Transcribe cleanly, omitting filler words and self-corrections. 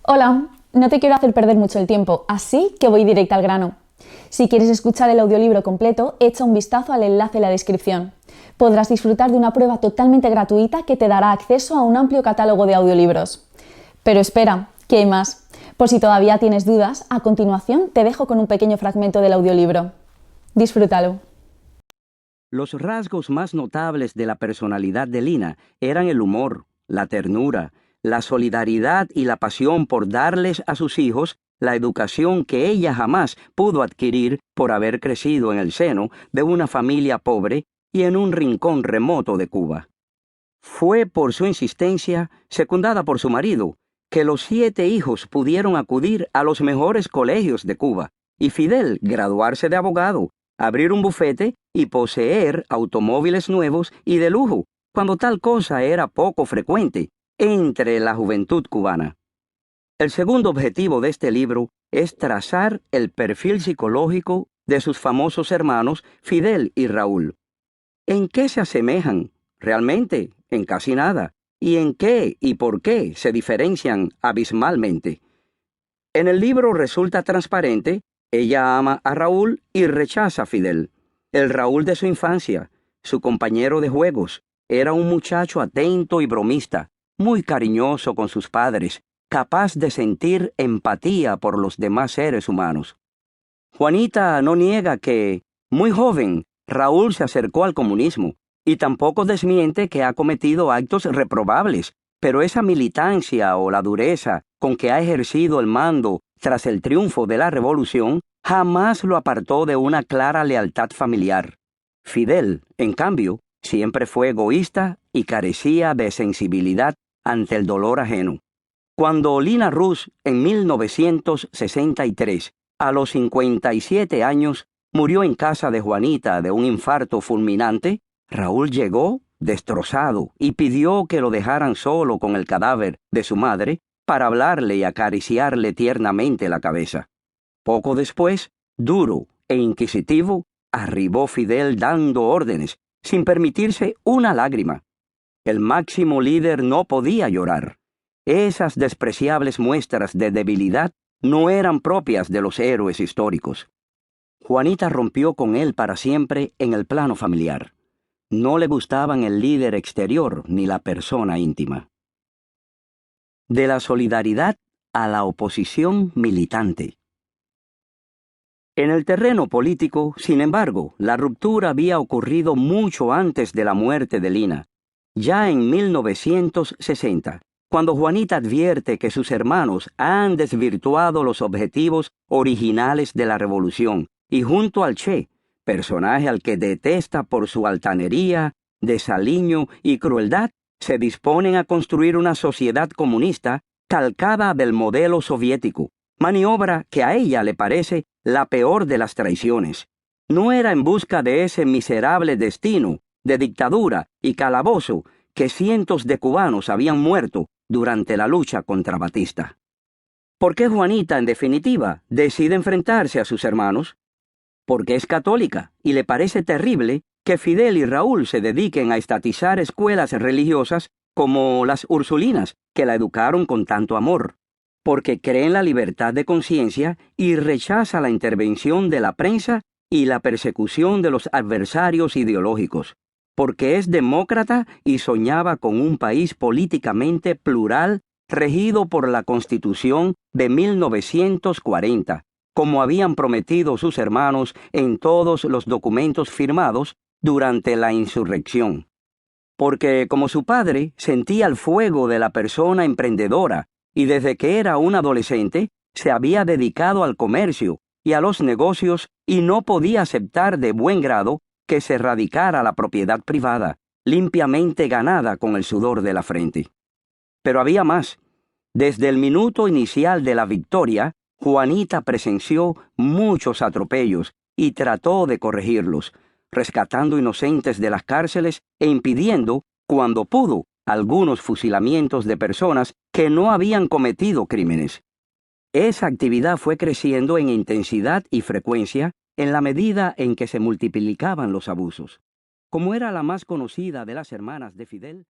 Hola, no te quiero hacer perder mucho el tiempo, así que voy directa al grano. Si quieres escuchar el audiolibro completo, echa un vistazo al enlace en la descripción. Podrás disfrutar de una prueba totalmente gratuita que te dará acceso a un amplio catálogo de audiolibros. Pero espera, que hay más. Por si todavía tienes dudas, a continuación te dejo con un pequeño fragmento del audiolibro. Disfrútalo. Los rasgos más notables de la personalidad de Lina eran el humor, la ternura, la solidaridad y la pasión por darles a sus hijos la educación que ella jamás pudo adquirir por haber crecido en el seno de una familia pobre y en un rincón remoto de Cuba. Fue por su insistencia, secundada por su marido, que los 7 hijos pudieron acudir a los mejores colegios de Cuba y Fidel graduarse de abogado, abrir un bufete y poseer automóviles nuevos y de lujo, cuando tal cosa era poco frecuente entre la juventud cubana. El segundo objetivo de este libro es trazar el perfil psicológico de sus famosos hermanos Fidel y Raúl. ¿En qué se asemejan? Realmente, en casi nada. ¿Y en qué y por qué se diferencian abismalmente? En el libro resulta transparente, ella ama a Raúl y rechaza a Fidel. El Raúl de su infancia, su compañero de juegos, era un muchacho atento y bromista, muy cariñoso con sus padres, capaz de sentir empatía por los demás seres humanos. Juanita no niega que, muy joven, Raúl se acercó al comunismo, y tampoco desmiente que ha cometido actos reprobables, pero esa militancia o la dureza con que ha ejercido el mando tras el triunfo de la revolución jamás lo apartó de una clara lealtad familiar. Fidel, en cambio, siempre fue egoísta y carecía de sensibilidad ante el dolor ajeno. Cuando Lina Rus, en 1963, a los 57 años, murió en casa de Juanita de un infarto fulminante, Raúl llegó destrozado y pidió que lo dejaran solo con el cadáver de su madre para hablarle y acariciarle tiernamente la cabeza. Poco después, duro e inquisitivo, arribó Fidel dando órdenes, sin permitirse una lágrima. El máximo líder no podía llorar. Esas despreciables muestras de debilidad no eran propias de los héroes históricos. Juanita rompió con él para siempre en el plano familiar. No le gustaban el líder exterior ni la persona íntima. De la solidaridad a la oposición militante. En el terreno político, sin embargo, la ruptura había ocurrido mucho antes de la muerte de Lina. Ya en 1960, cuando Juanita advierte que sus hermanos han desvirtuado los objetivos originales de la revolución, y junto al Che, personaje al que detesta por su altanería, desaliño y crueldad, se disponen a construir una sociedad comunista calcada del modelo soviético, maniobra que a ella le parece la peor de las traiciones. No era en busca de ese miserable destino de dictadura y calabozo que cientos de cubanos habían muerto durante la lucha contra Batista. ¿Por qué Juanita, en definitiva, decide enfrentarse a sus hermanos? Porque es católica y le parece terrible que Fidel y Raúl se dediquen a estatizar escuelas religiosas como las Ursulinas, que la educaron con tanto amor. Porque cree en la libertad de conciencia y rechaza la intervención de la prensa y la persecución de los adversarios ideológicos. Porque es demócrata y soñaba con un país políticamente plural regido por la Constitución de 1940, como habían prometido sus hermanos en todos los documentos firmados durante la insurrección. Porque, como su padre, sentía el fuego de la persona emprendedora y desde que era un adolescente se había dedicado al comercio y a los negocios y no podía aceptar de buen grado que se erradicara la propiedad privada, limpiamente ganada con el sudor de la frente. Pero había más. Desde el minuto inicial de la victoria, Juanita presenció muchos atropellos y trató de corregirlos, rescatando inocentes de las cárceles e impidiendo, cuando pudo, algunos fusilamientos de personas que no habían cometido crímenes. Esa actividad fue creciendo en intensidad y frecuencia en la medida en que se multiplicaban los abusos. Como era la más conocida de las hermanas de Fidel,